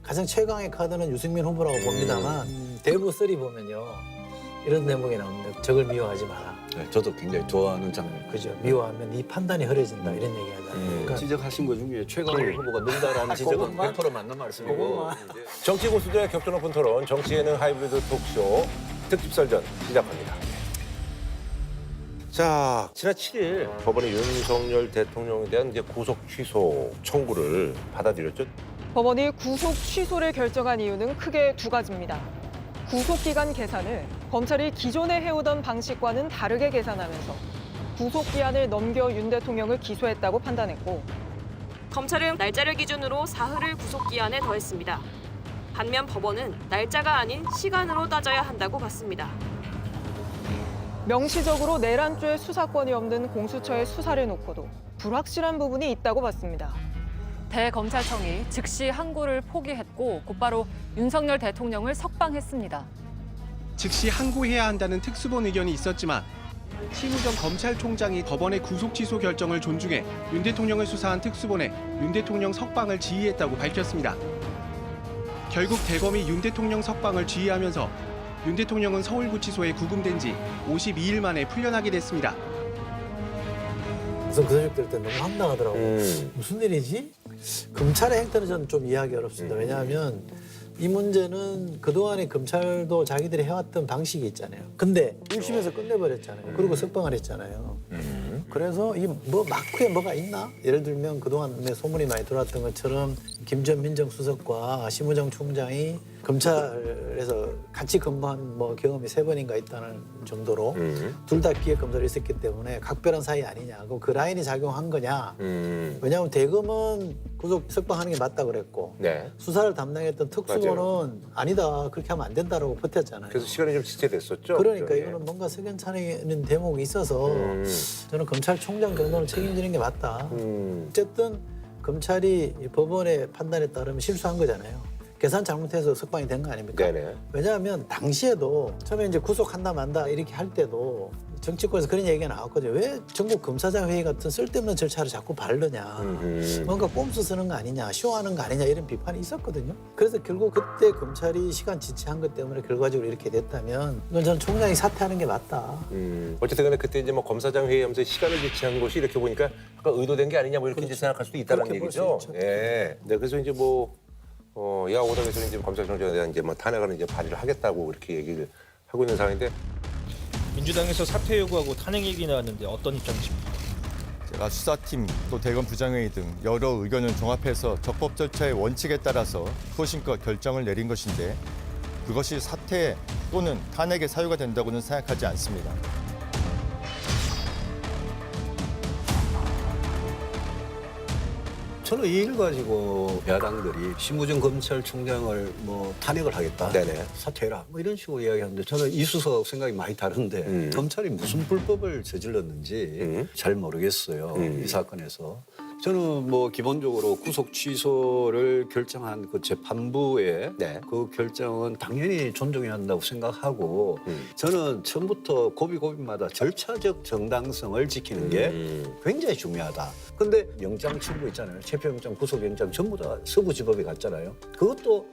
가장 최강의 카드는 유승민 후보라고 봅니다만 대부 3 보면요. 이런 대목이 나옵니다. 적을 미워하지 마라. 네, 저도 굉장히 좋아하는 장면. 그죠? 미워하면 네 판단이 흐려진다 이런 얘기 하잖아요. 그러니까 지적하신 것 중에 최강희 후보가 능다라는 지적은 100% 맞는 말씀이고. 그것만. 정치 고수들의 격조 높은 토론, 정치 예능 하이브리드 토크쇼 특집설전 시작합니다. 자, 지난 7일 법원이 윤석열 대통령에 대한 이제 구속 취소 청구를 받아들였죠. 법원이 구속 취소를 결정한 이유는 크게 두 가지입니다. 구속기간 계산을 검찰이 기존에 해오던 방식과는 다르게 계산하면서 구속기한을 넘겨 윤 대통령을 기소했다고 판단했고, 검찰은 날짜를 기준으로 사흘을 구속기한에 더했습니다. 반면 법원은 날짜가 아닌 시간으로 따져야 한다고 봤습니다. 명시적으로 내란죄 수사권이 없는 공수처의 수사를 놓고도 불확실한 부분이 있다고 봤습니다. 대검찰청이 즉시 항고를 포기했고 곧바로 윤석열 대통령을 석방했습니다. 즉시 항고해야 한다는 특수본 의견이 있었지만 심우정 검찰총장이 법원의 구속 취소 결정을 존중해 윤 대통령을 수사한 특수본에 윤 대통령 석방을 지휘했다고 밝혔습니다. 결국 대검이 윤 대통령 석방을 지휘하면서 윤 대통령은 서울구치소에 구금된 지 52일 만에 풀려나게 됐습니다. 우선 그 소식 들을 때 너무 황당하더라고요. 무슨 일이지? 검찰의 행태는 저는 좀 이해하기 어렵습니다. 왜냐하면 이 문제는 그동안에 검찰도 자기들이 해왔던 방식이 있잖아요. 근데 1심에서 끝내버렸잖아요. 그리고 석방을 했잖아요. 그래서 이 뭐 막후에 뭐가 있나? 예를 들면 그동안에 소문이 많이 들어왔던 것처럼 김 전 민정수석과 심우정 총장이 검찰에서 같이 근무한 뭐 경험이 3번인가 있다는 정도로 둘 다 기획검사로 있었기 때문에 각별한 사이 아니냐고 그 라인이 작용한 거냐. 왜냐하면 대검은 구속 석방하는 게 맞다 그랬고 네. 수사를 담당했던 특수본은 아니다 그렇게 하면 안 된다라고 버텼잖아요. 그래서 시간이 좀 지체됐었죠. 그러니까 예. 이거는 뭔가 석연 차리는 대목이 있어서 저는 검찰총장 정도는 책임지는 게 맞다. 어쨌든 검찰이 이 법원의 판단에 따르면 실수한 거잖아요. 계산 잘못해서 석방이 된 거 아닙니까? 네네. 왜냐하면 당시에도 처음에 이제 구속한다 만다 이렇게 할 때도 정치권에서 그런 얘기가 나왔거든요. 왜 전국 검사장 회의 같은 쓸데없는 절차를 자꾸 밟느냐. 뭔가 꼼수 쓰는 거 아니냐, 쇼하는 거 아니냐 이런 비판이 있었거든요. 그래서 결국 그때 검찰이 시간 지체한 것 때문에 결과적으로 이렇게 됐다면 이건 저는 총장이 사퇴하는 게 맞다. 어쨌든 간에 그때 이제 뭐 검사장 회의하면서 시간을 지체한 것이 이렇게 보니까 약간 의도된 게 아니냐 뭐 이렇게 이제 생각할 수도 있다는 그렇게 볼 얘기죠. 수 있죠. 예. 네, 그래서 이제 뭐 야오당에서는 이제 검찰총장에 대한 이제 뭐 탄핵을 이제 발의를 하겠다고 이렇게 얘기를 하고 있는 상황인데. 민주당에서 사퇴 요구하고 탄핵 얘기 나왔는데 어떤 입장이십니까? 제가 수사팀 또 대검 부장회의 등 여러 의견을 종합해서 적법 절차의 원칙에 따라서 소신껏 결정을 내린 것인데 그것이 사퇴 또는 탄핵의 사유가 된다고는 생각하지 않습니다. 저는 이 일 가지고 야당들이 심우정 검찰총장을 뭐 탄핵을 하겠다, 네네. 사퇴해라 뭐 이런 식으로 이야기하는데 저는 이수석 생각이 많이 다른데 검찰이 무슨 불법을 저질렀는지 잘 모르겠어요. 이 사건에서. 저는 뭐 기본적으로 구속 취소를 결정한 그 재판부의 네. 그 결정은 당연히 존중해야 한다고 생각하고 저는 처음부터 고비고비마다 절차적 정당성을 지키는 게 굉장히 중요하다. 근데 영장 청구 있잖아요. 체포영장, 구속영장 전부 다 서부지법에 갔잖아요. 그것도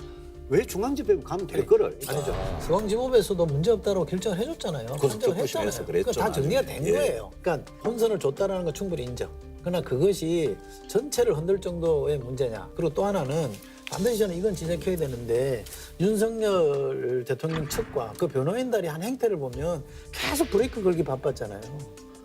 왜 중앙지법에 가면 될 거를 아니죠. 중앙지법에서도 문제 없다고 결정을 해줬잖아요. 구속특보심에서 그랬죠. 다 정리가 된 예. 거예요. 그러니까 혼선을 줬다는 건 충분히 인정. 그러나 그것이 전체를 흔들 정도의 문제냐. 그리고 또 하나는 반드시 저는 이건 지적해야 되는데 윤석열 대통령 측과 그 변호인단이 한 행태를 보면 계속 브레이크 걸기 바빴잖아요.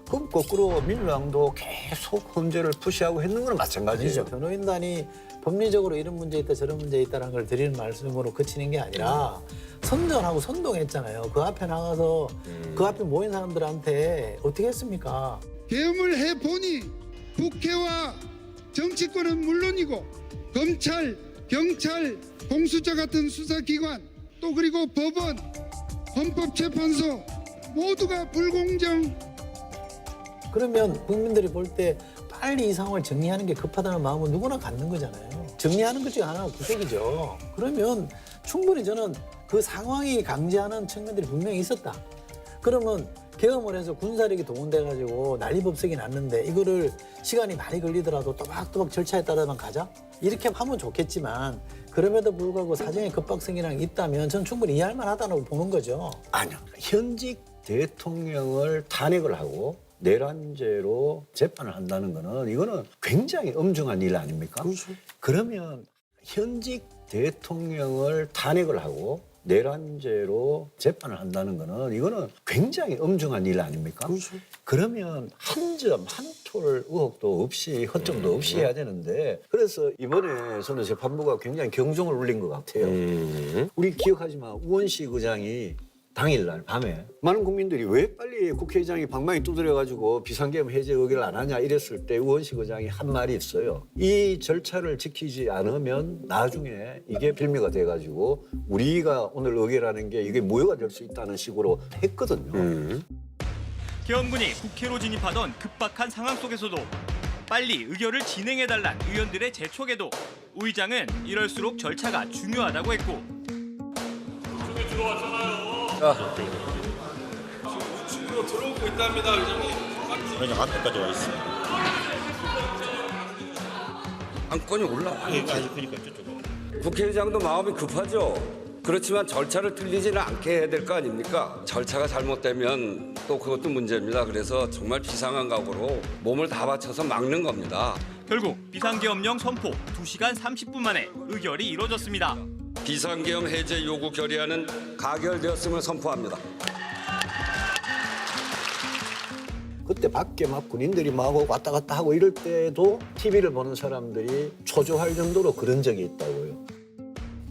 그럼 거꾸로 민주당도 계속 헌재를 푸시하고 했는 거는 마찬가지예요. 아니죠. 변호인단이 법리적으로 이런 문제 있다 저런 문제 있다라는 걸 드리는 말씀으로 그치는 게 아니라 선전하고 선동했잖아요. 그 앞에 나가서 그 앞에 모인 사람들한테 어떻게 했습니까? 계엄을 해보니 국회와 정치권은 물론이고 검찰, 경찰, 공수처 같은 수사기관 또 그리고 법원, 헌법재판소 모두가 불공정. 그러면 국민들이 볼 때 빨리 이 상황을 정리하는 게 급하다는 마음은 누구나 갖는 거잖아요. 정리하는 것 중에 하나가 구속이죠. 그러면 충분히 저는 그 상황이 강제하는 측면들이 분명히 있었다. 그러면 계엄을 해서 군사력이 동원돼가지고 난리법석이 났는데 이거를 시간이 많이 걸리더라도 또박또박 절차에 따라만 가자? 이렇게 하면 좋겠지만 그럼에도 불구하고 사정의 급박성이랑 있다면 전 충분히 이해할 만하다고 보는 거죠. 아니요. 현직 대통령을 탄핵을 하고 내란죄로 재판을 한다는 거는 이거는 굉장히 엄중한 일 아닙니까? 그렇죠. 그러면 현직 대통령을 탄핵을 하고 내란죄로 재판을 한다는 거는 이거는 굉장히 엄중한 일 아닙니까? 그렇죠. 그러면 한 점, 한 톨 의혹도 없이 허점도 없이 해야 되는데 그래서 이번에 저는 재판부가 굉장히 경종을 울린 것 같아요. 우리 기억하지만 우원식 의장이 당일날 밤에 많은 국민들이 왜 빨리 국회의장이 방망이 두드려가지고 비상계엄 해제 의결을 안 하냐 이랬을 때 우원식 의장이 한 말이 있어요. 이 절차를 지키지 않으면 나중에 이게 빌미가 돼가지고 우리가 오늘 의결하는 게 이게 무효가 될 수 있다는 식으로 했거든요. 계엄군이 국회로 진입하던 급박한 상황 속에서도 빨리 의결을 진행해달란 의원들의 재촉에도 우 의장은 이럴수록 절차가 중요하다고 했고 우측으로 들어오고 있답니다, 의장님. 그냥 앞에까지 와 있어요. 안건이 올라와. 그러니까 저쪽으로. 국회의장도 마음이 급하죠. 그렇지만 절차를 틀리지는 않게 해야 될 거 아닙니까? 절차가 잘못되면 또 그것도 문제입니다. 그래서 정말 비상한 각오로 몸을 다 바쳐서 막는 겁니다. 결국 비상계엄령 선포 2시간 30분 만에 의결이 이뤄졌습니다. 비상계엄 해제 요구 결의안은 가결되었음을 선포합니다. 그때 밖에 막 군인들이 막 왔다 갔다 하고 이럴 때도 TV를 보는 사람들이 초조할 정도로 그런 적이 있다고요.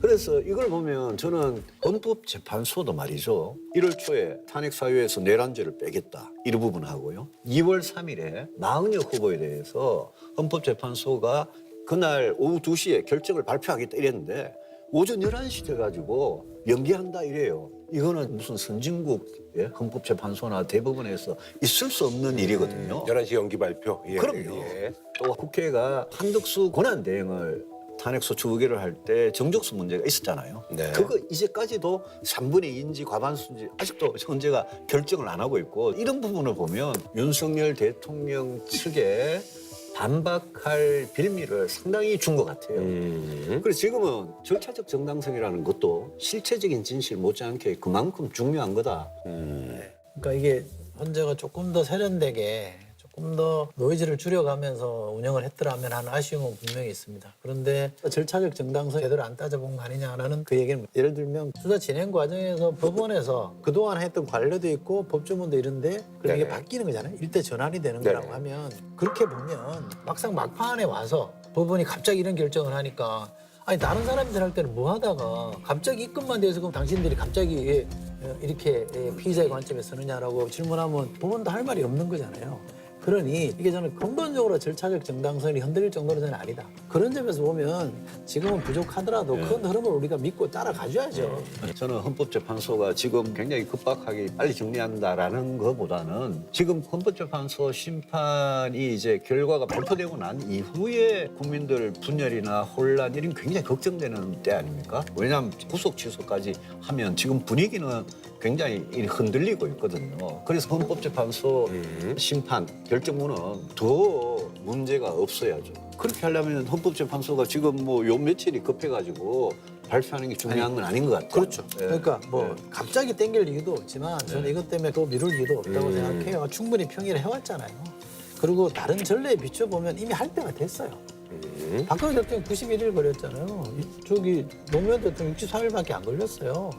그래서 이걸 보면 저는 헌법재판소도 말이죠. 1월 초에 탄핵사유에서 내란죄를 빼겠다. 이 부분 하고요. 2월 3일에 나은혁 후보에 대해서 헌법재판소가 그날 오후 2시에 결정을 발표하겠다 이랬는데 오전 11시 돼가지고 연기한다 이래요. 이거는 무슨 선진국 헌법재판소나 대법원에서 있을 수 없는 일이거든요. 11시 연기 발표. 예, 그럼요. 예. 또 국회가 한덕수 권한대행을 탄핵소추 의결을 할 때 정적수 문제가 있었잖아요. 네. 그거 이제까지도 3분의 2인지 과반수인지 아직도 현재가 결정을 안 하고 있고 이런 부분을 보면 윤석열 대통령 측에 반박할 빌미를 상당히 준 것 같아요. 그래서 지금은 절차적 정당성이라는 것도 실체적인 진실 못지않게 그만큼 중요한 거다. 그러니까 이게 헌재가 조금 더 세련되게 조금 더 노이즈를 줄여가면서 운영을 했더라면 하는 아쉬움은 분명히 있습니다. 그런데 절차적 정당성 제대로 안 따져본 거 아니냐라는 그 얘기는 예를 들면 수사 진행 과정에서 법원에서 그동안 했던 관료도 있고 법조문도 이런데 그럼 이게 바뀌는 거잖아요. 일대 전환이 되는 거라고 하면 그렇게 보면 막상 막판에 와서 법원이 갑자기 이런 결정을 하니까 아니 다른 사람들 할 때는 뭐 하다가 갑자기 입건만 돼서 그럼 당신들이 갑자기 이렇게 피의자의 관점에 서느냐라고 질문하면 법원도 할 말이 없는 거잖아요. 그러니 이게 저는 근본적으로 절차적 정당성이 흔들릴 정도는 저는 아니다. 그런 점에서 보면 지금은 부족하더라도 큰 흐름을 우리가 믿고 따라가줘야죠. 저는 헌법재판소가 지금 굉장히 급박하게 빨리 정리한다라는 것보다는 지금 헌법재판소 심판이 이제 결과가 발표되고 난 이후에 국민들 분열이나 혼란 이런 굉장히 걱정되는 때 아닙니까? 왜냐하면 구속 취소까지 하면 지금 분위기는 굉장히 흔들리고 있거든요. 그래서 헌법재판소 심판 결정문은 더 문제가 없어야죠. 그렇게 하려면 헌법재판소가 지금 뭐 요 며칠이 급해가지고 발표하는 게 중요한 건 아닌 것 같아요. 그렇죠. 그러니까 뭐 갑자기 땡길 이유도 없지만 저는 이것 때문에 또 미룰 이유도 없다고 생각해요. 충분히 평일에 해왔잖아요. 그리고 다른 전례에 비춰보면 이미 할 때가 됐어요. 박근혜 대통령 91일 걸렸잖아요. 저기 노무현 대통령 63일밖에 안 걸렸어요.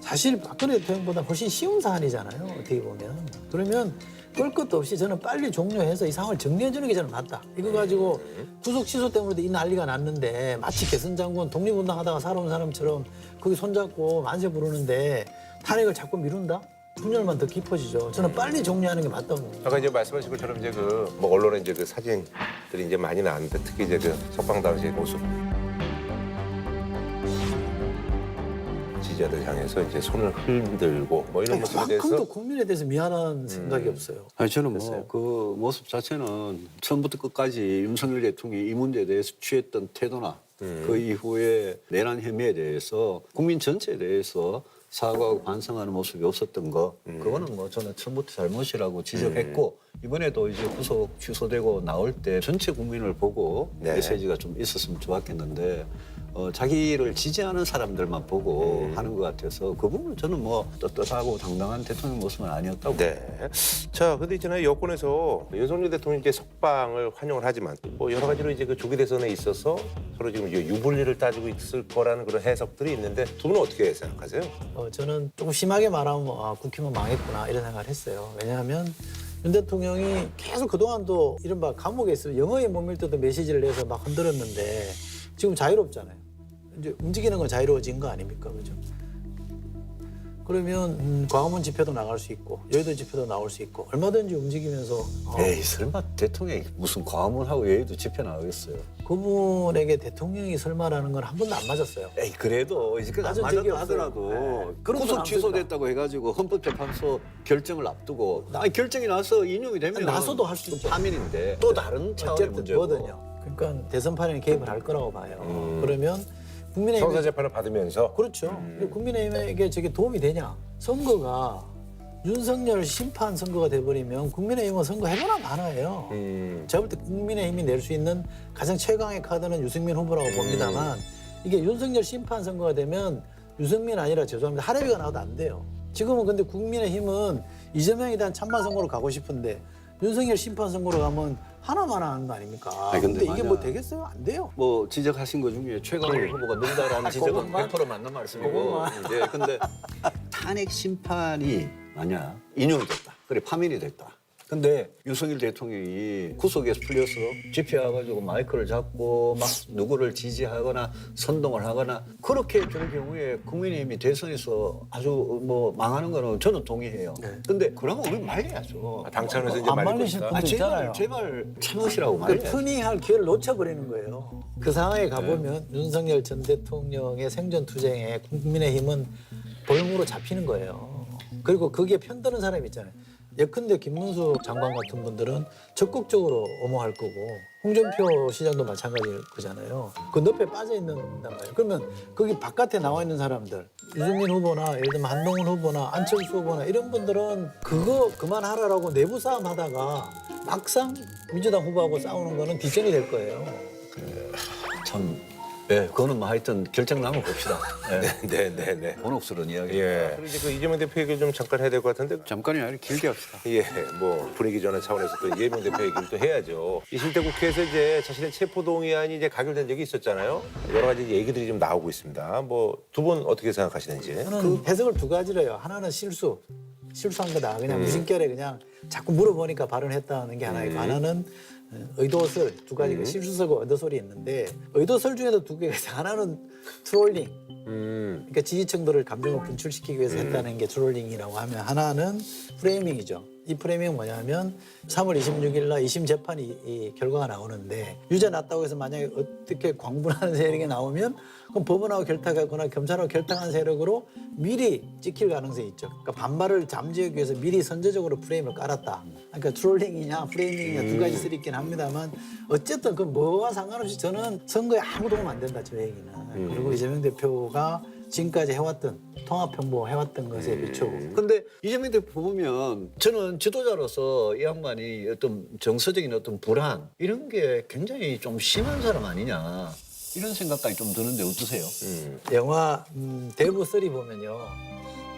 사실 박근혜 대통령보다 훨씬 쉬운 사안이잖아요. 어떻게 보면. 그러면 끌 것도 없이 저는 빨리 종료해서 이 상황을 정리해주는 게 저는 맞다. 이거 가지고 구속 취소 때문에도 이 난리가 났는데 마치 개선 장군 독립운동하다가 살아온 사람처럼 거기 손잡고 만세 부르는데 탄핵을 자꾸 미룬다? 분열만 더 깊어지죠. 저는 빨리 정리하는 게 맞다고 봅니다. 아까 이제 말씀하신 것처럼 이제 뭐 언론에 이제 그 사진들이 이제 많이 나왔는데 특히 이제 그 석방 당시의 모습. 지지자들 향해서 이제 손을 흔들고 뭐 이런 모습에 대해서 그만큼도 국민에 대해서 미안한 생각이 없어요. 아니 저는 뭐 그 모습 자체는 처음부터 끝까지 윤석열 대통령이 이 문제에 대해서 취했던 태도나 그 이후에 내란 혐의에 대해서 국민 전체에 대해서 사과하고 반성하는 모습이 없었던 거 그거는 뭐 저는 처음부터 잘못이라고 지적했고 이번에도 이제 구속 취소되고 나올 때 전체 국민을 보고 네. 메시지가 좀 있었으면 좋았겠는데 자기를 지지하는 사람들만 보고 하는 것 같아서 그 부분은 저는 뭐 떳떳하고 당당한 대통령 모습은 아니었다고. 네. 자, 근데 있잖아요. 여권에서 윤석열 대통령 이제 석방을 환영을 하지만 뭐 여러 가지로 이제 그 조기 대선에 있어서 서로 지금 이제 유불리를 따지고 있을 거라는 그런 해석들이 있는데 두 분은 어떻게 생각하세요? 저는 조금 심하게 말하면 국힘은 망했구나 이런 생각을 했어요. 왜냐하면 윤 대통령이 계속 그동안도 이른바 감옥에 있으면 영어에 못 밀 때도 메시지를 내서 막 흔들었는데 지금 자유롭잖아요. 이제 움직이는 건 자유로워진 거 아닙니까? 그죠? 그러면 광화문 집회도 나갈 수 있고 여의도 집회도 나올 수 있고 얼마든지 움직이면서 에이 설마 대통령이 무슨 광화문하고 여의도 집회 나가겠어요? 그분에게 대통령이 설마라는 건 한 번도 안 맞았어요. 에이 그래도 이제까지 안 맞은 적이 맞았다 하더라도 없어요. 네. 그런 건 구속 안 취소됐다고 해가지고 헌법재판소 결정을 앞두고 결정이 나서 인용이 되면 나서도 할 수 있죠. 파면인데 또 다른 차원의 어쨌든 문제고. 뭐든요. 그러니까 대선판에 개입을 할 거라고 봐요. 그러면 국민의힘 형사 재판을 받으면서 그렇죠. 국민의힘에게 저게 도움이 되냐? 선거가 윤석열 심판 선거가 돼버리면 국민의힘은 선거 해보나 마나예요. 제가 볼 때 국민의힘이 낼 수 있는 가장 최강의 카드는 유승민 후보라고 봅니다만 이게 윤석열 심판 선거가 되면 유승민 아니라 죄송합니다. 하래비가 나와도 안 돼요. 지금은 근데 국민의힘은 이재명에 대한 찬반 선거로 가고 싶은데 윤석열 심판 선거로 가면 하나만 하는 거 아닙니까? 아니, 근데 이게 뭐 만약- 되겠어요? 안 돼요. 뭐 지적하신 것 중에 최강욱 후보가 누구다라는 지적은 그것만? 100% 맞는 말씀이고 그것만? 이제 근데 탄핵 심판이 만약 인용이 됐다. 그래 파면이 됐다. 근데 윤석열 대통령이 구속에서 풀려서 집회 와가지고 마이크를 잡고 막 누구를 지지하거나 선동을 하거나 그렇게 될 경우에 국민의힘이 대선에서 아주 뭐 망하는 거는 저는 동의해요. 근데 그러면 우리 말려야죠. 당 차원에서 이제 안 말릴 말리실 거니까. 분도 있잖아요. 제발 참으시라고 그 말려야죠. 푸닝할 기회를 놓쳐버리는 거예요. 그 상황에 가보면 윤석열 전 대통령의 생존 투쟁에 국민의힘은 볼모로 잡히는 거예요. 그리고 거기에 편드는 사람이 있잖아요. 예컨대 김문수 장관 같은 분들은 적극적으로 옹호할 거고 홍준표 시장도 마찬가지일 거잖아요. 그 늪에 빠져 있는단 말이에요. 그러면 거기 바깥에 나와 있는 사람들 유승민 후보나 예를 들면 한동훈 후보나 안철수 후보나 이런 분들은 그거 그만하라라고 내부 싸움 하다가 막상 민주당 후보하고 싸우는 거는 뒷전이 될 거예요. 참, 예, 그거는 뭐 하여튼 결정 나면 봅시다. 예. 네네네. 곤혹스러운 이야기. 예. 그리고 이제 그 이재명 대표 얘기를 좀 잠깐 해야 될 것 같은데 잠깐이 아니라 길게 합시다. 예, 뭐 분위기 전환 차원에서 또 이재명 대표 얘기를 또 해야죠. 20대 국회에서 이제 자신의 체포동의안이 이제 가결된 적이 있었잖아요. 여러 가지 얘기들이 좀 나오고 있습니다. 뭐 두 분 어떻게 생각하시는지. 저는 해석을 두 가지로 해요. 하나는 실수한 거다. 그냥 무심결에 그냥 자꾸 물어보니까 발언했다는 게 하나 있고 하나는 의도설 두 가지가 실수설과 의도설이 있는데 의도설 중에도 두 개가 있어요. 하나는 트롤링. 그러니까 지지층들을 감정을 분출시키기 위해서 했다는 게 트롤링이라고 하면 하나는 프레이밍이죠. 이 프레이밍은 뭐냐면 3월 26일 날 2심 재판이 이 결과가 나오는데 유죄 났다고 해서 만약에 어떻게 광분하는 세력이 나오면 그럼 법원하고 결탁하거나 검찰하고 결탁한 세력으로 미리 찍힐 가능성이 있죠. 그러니까 반발을 잠재우기 위해서 미리 선제적으로 프레임을 깔았다. 그러니까 트롤링이냐 프레이밍이냐 두 가지 쓸 있긴 합니다만 어쨌든 그 뭐와 상관없이 저는 선거에 아무 도움 안 된다. 저 얘기는. 그리고 이재명 대표가 지금까지 해왔던 통합정보 해왔던 것에 비추고 근데 이재명 대표 보면 저는 지도자로서 이 양반이 어떤 정서적인 어떤 불안 이런 게 굉장히 좀 심한 사람 아니냐 이런 생각까지 좀 드는데 어떠세요? 영화 대부 3 보면요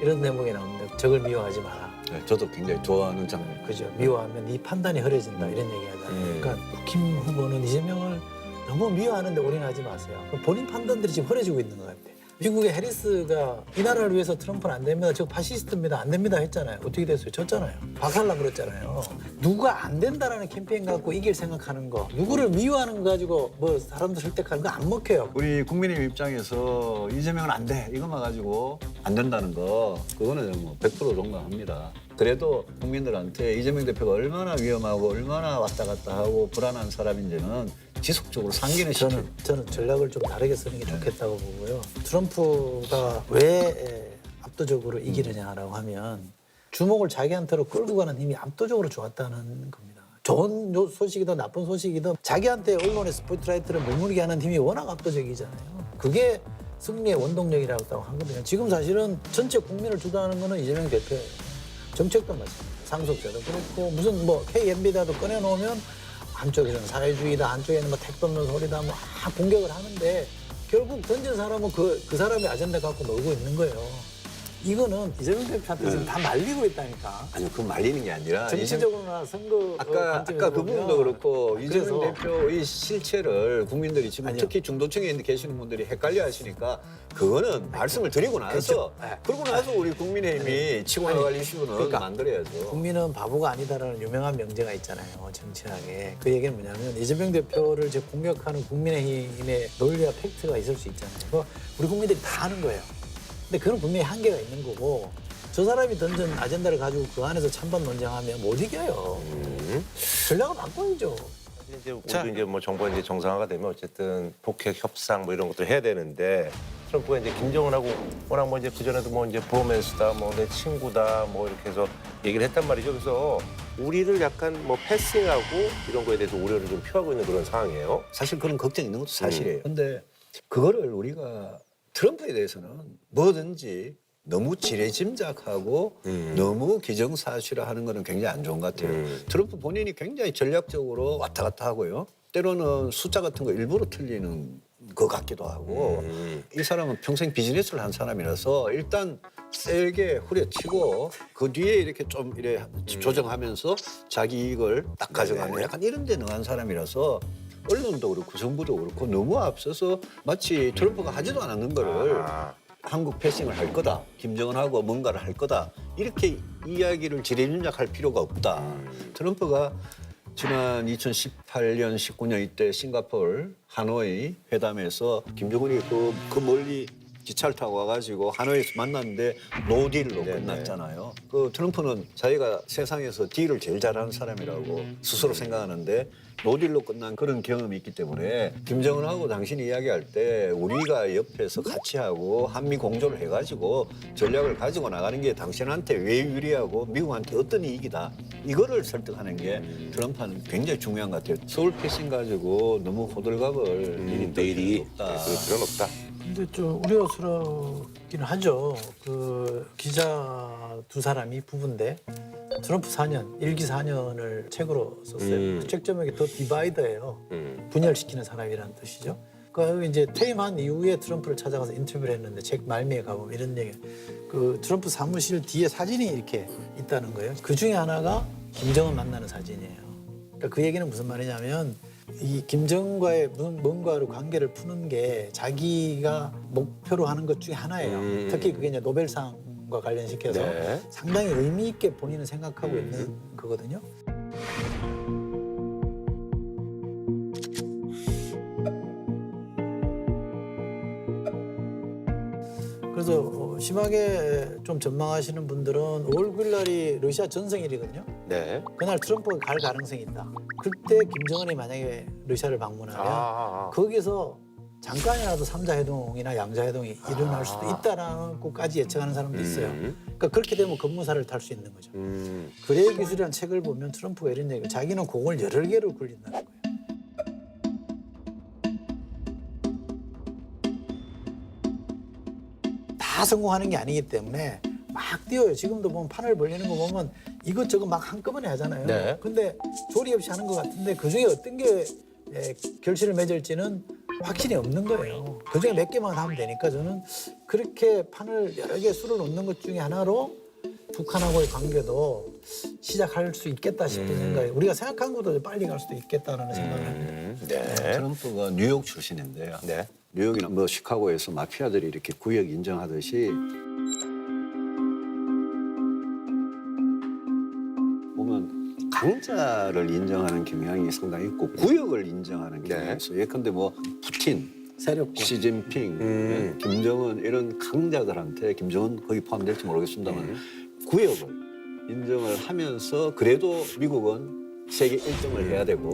이런 대목이 나옵니다. 적을 미워하지 마라. 네, 저도 굉장히 좋아하는 장면. 그죠. 미워하면 네 판단이 흐려진다 이런 얘기 하잖아요. 그러니까 김 후보는 이재명을 너무 미워하는데 올인하지 마세요. 본인 판단들이 지금 흐려지고 있는 것 같아요. 미국의 해리스가 이 나라를 위해서 트럼프는 안 됩니다. 저 파시스트입니다. 안 됩니다 했잖아요. 어떻게 됐어요? 졌잖아요. 박살나 그랬잖아요. 누가 안 된다라는 캠페인 갖고 이길 생각하는 거, 누구를 미워하는 거 가지고 뭐 사람들 설득하는 거 안 먹혀요. 우리 국민의힘 입장에서 이재명은 안 돼. 이것만 가지고 안 된다는 거 그거는 뭐 100% 동감합니다. 그래도 국민들한테 이재명 대표가 얼마나 위험하고 얼마나 왔다 갔다 하고 불안한 사람인지는 지속적으로 상기는 시키고. 저는 전략을 좀 다르게 쓰는 게 좋겠다고 보고요. 트럼프가 왜 압도적으로 이기느냐라고 하면 주목을 자기한테로 끌고 가는 힘이 압도적으로 좋았다는 겁니다. 좋은 소식이든 나쁜 소식이든 자기한테 언론의 스포트라이트를 머무르게 하는 힘이 워낙 압도적이잖아요. 그게 승리의 원동력이라고 하거든요. 지금 사실은 전체 국민을 주도하는 거는 이재명 대표예요. 정책도 마찬가지예요. 상속세도 그렇고 무슨 뭐 KMB다도 꺼내놓으면 한쪽에서는 사회주의다, 한쪽에는 뭐 택도 없는 소리다, 뭐 공격을 하는데 결국 던진 사람은 그 사람의 아젠다 갖고 놀고 있는 거예요. 이거는 이재명 대표한테 지금 다 말리고 있다니까. 아니, 그 말리는 게 아니라 정치적으로나 선거 아까 그 부분도 그렇고 이재명 대표의 실체를 국민들이 지금 특히 중도층에 계시는 분들이 헷갈려 하시니까 그거는 말씀을 드리고 나서 그러고 나서 우리 국민의힘이 치고 나갈 이슈는 그러니까 만들어야죠. 국민은 바보가 아니다라는 유명한 명제가 있잖아요. 정치학에. 그 얘기는 뭐냐면 이재명 대표를 이제 공격하는 국민의힘의 논리와 팩트가 있을 수 있잖아요. 그거 우리 국민들이 다 아는 거예요. 근데 그건 분명히 한계가 있는 거고 저 사람이 던진 아젠다를 가지고 그 안에서 찬반 논쟁하면 못 이겨요. 전략을 바꿔야죠. 이제 우리도 이제 뭐 정부가 이제 정상화가 되면 어쨌든 북핵 협상 뭐 이런 것들을 해야 되는데 트럼프가 이제 김정은하고 워낙 뭐 이제 그 전에도 뭐 이제 브로맨스다, 뭐 내 친구다, 뭐 이렇게 해서 얘기를 했단 말이죠. 그래서 우리를 약간 뭐 패싱하고 이런 거에 대해서 우려를 좀 표하고 있는 그런 상황이에요. 사실 그런 걱정이 있는 것도 사실이에요. 근데 그거를 우리가 트럼프에 대해서는 뭐든지 너무 지레짐작하고 너무 기정사실화하는 거는 굉장히 안 좋은 것 같아요. 트럼프 본인이 굉장히 전략적으로 왔다 갔다 하고요. 때로는 숫자 같은 거 일부러 틀리는 것 같기도 하고 이 사람은 평생 비즈니스를 한 사람이라서 일단 세게 후려치고 그 뒤에 이렇게 좀 이래 조정하면서 자기 이익을 딱 가져가는 약간 이런 데 능한 사람이라서 언론도 그렇고 정부도 그렇고 너무 앞서서 마치 트럼프가 하지도 않았는 거를 한국 패싱을 할 거다. 김정은하고 뭔가를 할 거다. 이렇게 이야기를 지레짐작할 필요가 없다. 트럼프가 지난 2018년, 19년 이때 싱가포르, 하노이 회담에서 김정은이 그 멀리 기차를 타고 와가지고 하노이에서 만났는데 노딜로 끝났잖아요. 그 트럼프는 자기가 세상에서 딜을 제일 잘하는 사람이라고 스스로 생각하는데 노딜로 끝난 그런 경험이 있기 때문에 김정은하고 당신이 이야기할 때 우리가 옆에서 같이 하고 한미 공조를 해가지고 전략을 가지고 나가는 게 당신한테 왜 유리하고 미국한테 어떤 이익이다. 이거를 설득하는 게 트럼프는 굉장히 중요한 것 같아요. 서울 패싱 가지고 너무 호들갑을 내일이 없다. 그럴 필요는 없다. 근데 좀 우려스럽기는 하죠. 그 기자 두 사람이 부부인데 트럼프 4년, 일기 4년을 책으로 썼어요. 그 책 제목이 더 디바이더예요. 분열시키는 사람이라는 뜻이죠. 그 이제 퇴임한 이후에 트럼프를 찾아가서 인터뷰를 했는데 책 말미에 가보면 이런 얘기. 그 트럼프 사무실 뒤에 사진이 이렇게 있다는 거예요. 그 중에 하나가 김정은 만나는 사진이에요. 그러니까 그 얘기는 무슨 말이냐면 이 김정은과의 뭔가로 관계를 푸는 게 자기가 목표로 하는 것 중에 하나예요. 특히 그게 이제 노벨상과 관련시켜서 상당히 의미 있게 본인은 생각하고 있는 거거든요. 그래서 심하게 좀 전망하시는 분들은 5월 9일 날이 러시아 전성일이거든요. 네. 그날 트럼프가 갈 가능성이 있다. 그때 김정은이 만약에 러시아를 방문하면 거기서 잠깐이라도 3자 회동이나 양자 회동이 일어날 수도 있다라는 것까지 예측하는 사람도 있어요. 그러니까 그렇게 되면 급무사를 탈 수 있는 거죠. 그레이 기술이라는 책을 보면 트럼프가 이런 얘기를 자기는 공을 여러 개로 굴린다는 거예요. 다 성공하는 게 아니기 때문에 막 뛰어요. 지금도 보면 판을 벌리는 거 보면 이것저것 막 한꺼번에 하잖아요. 네. 근데 조리 없이 하는 것 같은데 그중에 어떤 게 결실을 맺을지는 확신이 없는 거예요. 그중에 몇 개만 하면 되니까 저는 그렇게 판을 여러 개 수를 놓는 것 중에 하나로 북한하고의 관계도 시작할 수 있겠다 싶은 생각이 우리가 생각한 것보다 빨리 갈 수도 있겠다라는 생각을 합니다. 트럼프가 뉴욕 출신인데요. 뉴욕이나 뭐 시카고에서 마피아들이 이렇게 구역 인정하듯이 보면 강자를 인정하는 경향이 상당히 있고 구역을 인정하는 경향이 있어요. 예컨대 뭐 푸틴, 세력과 시진핑, 김정은 이런 강자들한테 김정은 거기 포함될지 모르겠습니다만 구역을 인정을 하면서 그래도 미국은 세계 1등을 해야 되고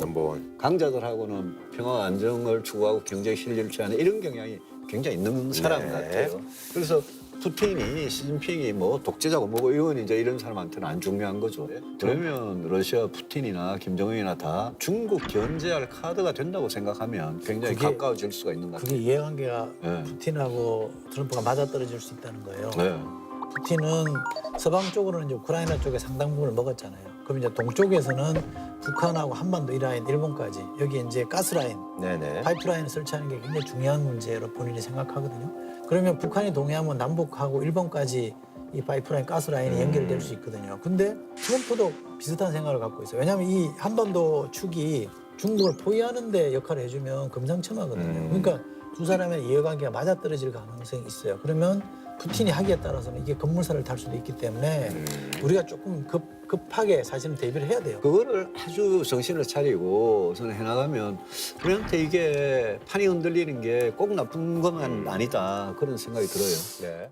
강자들하고는 평화 안정을 추구하고 경제 실리를 취하는 이런 경향이 굉장히 있는 사람 같아요. 그래서 푸틴이 시진핑이 뭐 독재자고 뭐고 이건 이제 이런 사람한테는 안 중요한 거죠. 그러면 러시아 푸틴이나 김정은이나 다 중국 견제할 카드가 된다고 생각하면 굉장히 그게- 가까워질 수가 있는 것 같아요. 그게 이해관계가 네. 푸틴하고 트럼프가 맞아떨어질 수 있다는 거예요. 네. 푸틴은 서방 쪽으로는 이제 우크라이나 쪽에 상당 부분을 먹었잖아요. 그럼 이제 동쪽에서는 북한하고 한반도 이 라인, 일본까지 여기 이제 가스라인, 네네. 파이프라인을 설치하는 게 굉장히 중요한 문제로 본인이 생각하거든요. 그러면 북한이 동의하면 남북하고 일본까지 이 파이프라인, 가스라인이 연결될 수 있거든요. 근데 트럼프도 비슷한 생각을 갖고 있어요. 왜냐하면 이 한반도 축이 중국을 포위하는 데 역할을 해주면 금상첨화거든요. 그러니까 두 사람의 이해관계가 맞아떨어질 가능성이 있어요. 그러면 푸틴이 하기에 따라서는 이게 급물살을 탈 수도 있기 때문에 우리가 조금 급하게 사실은 대비를 해야 돼요. 그거를 아주 정신을 차리고 저는 해나가면 우리한테 이게 판이 흔들리는 게 꼭 나쁜 것만 아니다 그런 생각이 들어요. 네.